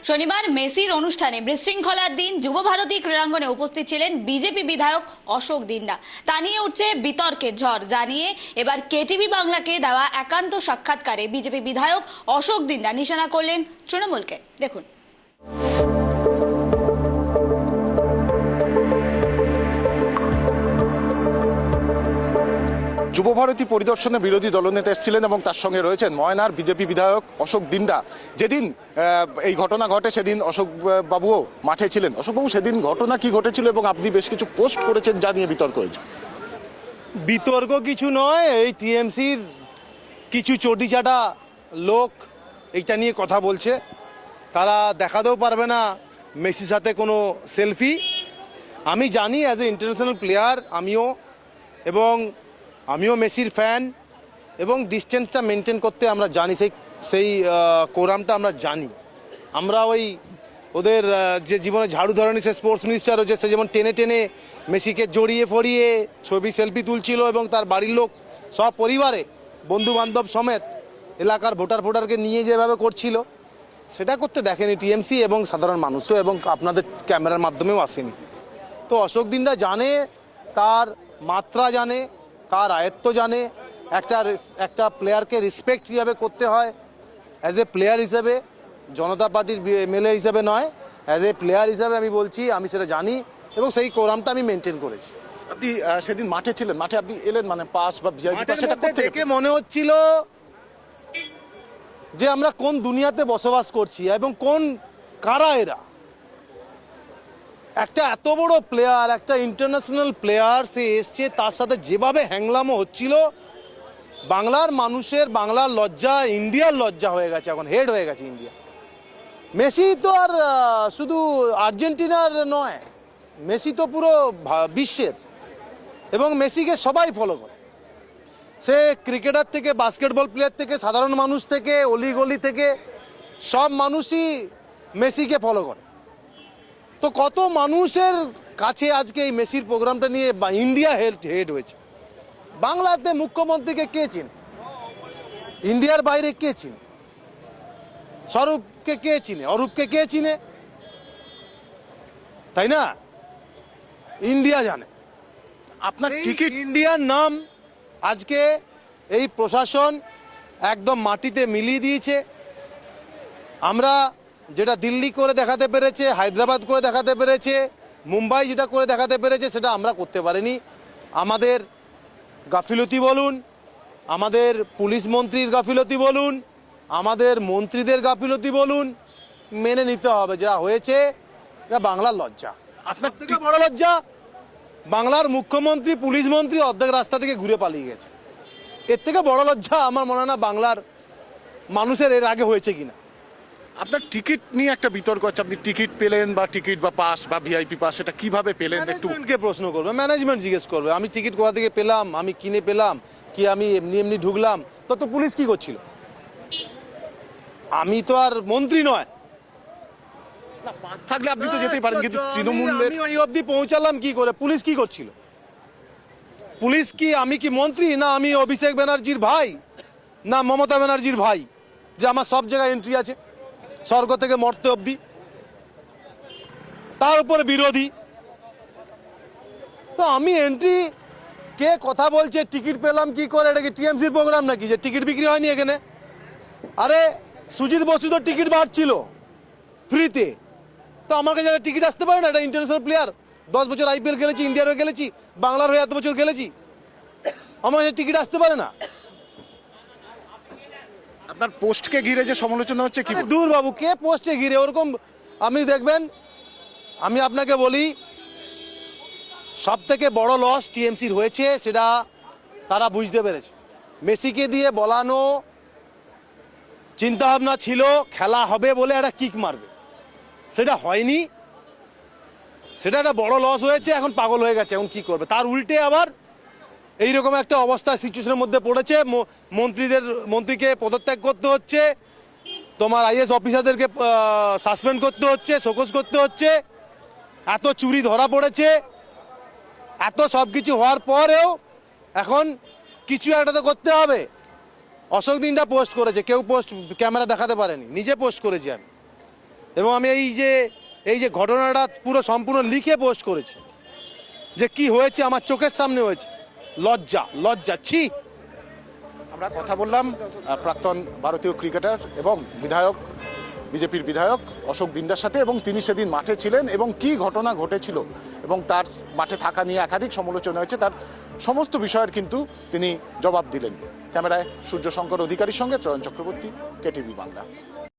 শনিবার মেসির অনুষ্ঠানে বিশৃঙ্খলার দিন যুব ভারতী ক্রীড়াঙ্গনে উপস্থিত ছিলেন বিজেপি বিধায়ক অশোক দিন্দা। তা নিয়ে উঠছে বিতর্কের ঝড়। জানিয়ে এবার কেটিভি বাংলাকে দেওয়া একান্ত সাক্ষাৎকারে বিজেপি বিধায়ক অশোক দিন্দা নিশানা করলেন তৃণমূলকে। দেখুন। যুবভারতী পরিদর্শনে বিরোধী দলনেতা এসেছিলেন এবং তার সঙ্গে রয়েছেন ময়নার বিজেপি বিধায়ক অশোক দিন্দা। যেদিন এই ঘটনা ঘটে সেদিন অশোক বাবুও মাঠে ছিলেন। অশোক বাবু, সেদিন ঘটনা কি ঘটেছিল এবং আপনি বেশ কিছু পোস্ট করেছেন যা নিয়ে বিতর্ক হয়েছে। বিতর্ক কিছু নয়, এই টিএমসির কিছু চটিচাটা লোক এইটা নিয়ে কথা বলছে। তারা দেখাতেও পারবে না মেসির সাথে কোনো সেলফি। আমি জানি অ্যাজ এ ইন্টারন্যাশনাল প্লেয়ার আমিও মেসির ফ্যান, এবং ডিস্টেন্সটা মেনটেন করতে আমরা জানি, সেই কোরামটা আমরা জানি। আমরা ওদের যে জীবনে ঝাড়ু ধরেনি সে স্পোর্টস মিনিস্টার হচ্ছে, সে যেমন টেনে টেনে মেসিকে জড়িয়ে ফড়িয়ে ছবি সেলফি তুলছিল এবং তার বাড়ির লোক সব পরিবারে বন্ধু বান্ধব সমেত এলাকার ভোটারকে নিয়ে যেভাবে করছিল, সেটা করতে দেখেনি টিএমসি এবং সাধারণ মানুষও, এবং আপনাদের ক্যামেরার মাধ্যমেও আসেনি। তো অশোক দিন্দা জানে, তার মাত্রা জানে, তার আয়ত্ত জানে, একটা প্লেয়ারকে রেসপেক্ট কীভাবে করতে হয় অ্যাজ এ প্লেয়ার হিসেবে, জনতা পার্টির এমএলএ হিসেবে নয়, অ্যাজ এ প্লেয়ার হিসেবে আমি বলছি, আমি সেটা জানি এবং সেই কোরামটা আমি মেনটেন করেছি। আপনি সেদিন মাঠে ছিলেন, মাঠে আপনি এলেন মানে পাস বা ভিআইপি পাস, সেটা দেখে মনে হচ্ছিল যে আমরা কোন দুনিয়াতে বসবাস করছি এবং কারা এরা। একটা এত বড় প্লেয়ার, একটা ইন্টারন্যাশনাল প্লেয়ার, সে এসছে, তার সাথে যেভাবে হ্যাংলামো হচ্ছিল, বাংলার মানুষের, বাংলার লজ্জা ইন্ডিয়ার লজ্জা হয়ে গেছে, এখন হেড হয়ে গেছে ইন্ডিয়া। মেসি তো আর শুধু আর্জেন্টিনার নয়, মেসি তো পুরো বিশ্বের, এবং মেসিকে সবাই ফলো করে। সে ক্রিকেটার থেকে, বাস্কেটবল প্লেয়ার থেকে, সাধারণ মানুষ থেকে, অলিগলি থেকে সব মানুষই মেসিকে ফলো করে। তো কত মানুষের কাছে আজকে এই মেসির প্রোগ্রামটা নিয়ে ইন্ডিয়া হেড হয়েছে। বাংলাতে মুখ্যমন্ত্রীকে কে চিনে? ইন্ডিয়ার বাইরে কে চিনে? স্বরূপকে কে চিনে? অরূপকে কে চিনে? তাই না? ইন্ডিয়া জানে। আপনার টিকিট, ইন্ডিয়ার নাম আজকে এই প্রশাসন একদম মাটিতে মিলিয়ে দিয়েছে। আমরা যেটা দিল্লি করে দেখাতে পেরেছে, হায়দ্রাবাদ করে দেখাতে পেরেছে, মুম্বাই যেটা করে দেখাতে পেরেছে, সেটা আমরা করতে পারিনি। আমাদের গাফিলতি বলুন, আমাদের পুলিশ মন্ত্রীর গাফিলতি বলুন, আমাদের মন্ত্রীদের গাফিলতি বলুন, মেনে নিতে হবে যা হয়েছে। এটা বাংলার লজ্জা। আপনার থেকে বড় লজ্জা, বাংলার মুখ্যমন্ত্রী, পুলিশ মন্ত্রী অর্ধেক রাস্তা থেকে ঘুরে পালিয়ে গেছে। এর থেকে বড় লজ্জা আমার মনে হয় না বাংলার মানুষের এর আগে হয়েছে কিনা। আপনার টিকিট নিয়ে একটা বিতর্ক আছে, আপনি টিকিট পেলেন বা টিকিট বা পাস বা ভিআইপি পাস, সেটা কিভাবে পেলেন? একটু কে প্রশ্ন করবে, ম্যানেজমেন্ট জিজ্ঞেস করবে। আমি টিকিট কোথা থেকে পেলাম, আমি কিনে পেলাম কি, আমি এমনি ঢুকলাম, তো পুলিশ কি করছিল? আমি তো আর মন্ত্রী নয়। না, পাস থাকলে আপনি তো যেতেই পারেন, কিন্তু তৃণমূলের আমি অবধি পৌঁছালাম কি করে? পুলিশ কি করছিল? পুলিশ কি, আমি কি মন্ত্রী? না আমি অভিষেক ব্যানার্জির ভাই, না মমতা ব্যানার্জির ভাই যে আমার সব জায়গায় এন্ট্রি আছে, স্বর্গ থেকে মর্তে অবধি, তার উপরে বিরোধী। তো আমি এন্ট্রি, কে কথা বলছে টিকিট পেলাম কি করে? এটা কি টিএমসির প্রোগ্রাম নাকি যে টিকিট বিক্রি হয়নি এখানে? আরে সুজিত বসু তো টিকিট বাড়ছিল ফ্রিতে, তো আমার কাছে টিকিট আসতে পারে না? এটা ইন্টারন্যাশনাল প্লেয়ার, 10 বছর আইপিএল খেলেছি, ইন্ডিয়ার হয়ে খেলেছি, বাংলার হয়ে এত বছর খেলেছি, আমার কাছে টিকিট আসতে পারে না? আপনার পোস্টকে ঘিরে যে সমালোচনা হচ্ছে, কি দূর বাবু, কে পোস্টে ঘিরে ওরকম? আপনি দেখবেন, আমি আপনাকে বলি, সব থেকে বড় লস টিএমসির হয়েছে, সেটা তারা বুঝতে পেরেছে। মেসিকে দিয়ে বলানো চিন্তাভাবনা ছিল খেলা হবে বলে একটা কিক মারবে, সেটা হয়নি, সেটা একটা বড় লস হয়েছে। এখন পাগল হয়ে গেছে, এখন কি করবে? তার উল্টে আবার এইরকম একটা অবস্থা, সিচুয়েশনের মধ্যে পড়েছে। মন্ত্রীকে পদত্যাগ করতে হচ্ছে, তোমার আইএস অফিসারদেরকে সাসপেন্ড করতে হচ্ছে, শোকজ করতে হচ্ছে। এত চুরি ধরা পড়েছে, এত সব কিছু হওয়ার পরেও এখন কিছু একটা তো করতে হবে। অশোক দিনটা পোস্ট করেছে, কেউ পোস্ট ক্যামেরা দেখাতে পারেনি, নিজে পোস্ট করেছি আমি। এবং আমি এই যে ঘটনাটা পুরো সম্পূর্ণ লিখে পোস্ট করেছি, যে কি হয়েছে আমার চোখের সামনে হয়েছে। লজ্জা, লজ্জা, ছি। আমরা কথা বললাম প্রাক্তন ভারতীয় ক্রিকেটার এবং বিধায়ক, বিজেপির বিধায়ক অশোক দিন্ডার সাথে, এবং তিনি সেদিন মাঠে ছিলেন এবং কি ঘটনা ঘটেছিল এবং তার মাঠে থাকা নিয়ে একাধিক সমালোচনা হয়েছে, তার সমস্ত বিষয়ের কিন্তু তিনি জবাব দিলেন। ক্যামেরায় সূর্য শঙ্কর অধিকারীর সঙ্গে ত্রয়ন চক্রবর্তী, কেটিভি বাংলা।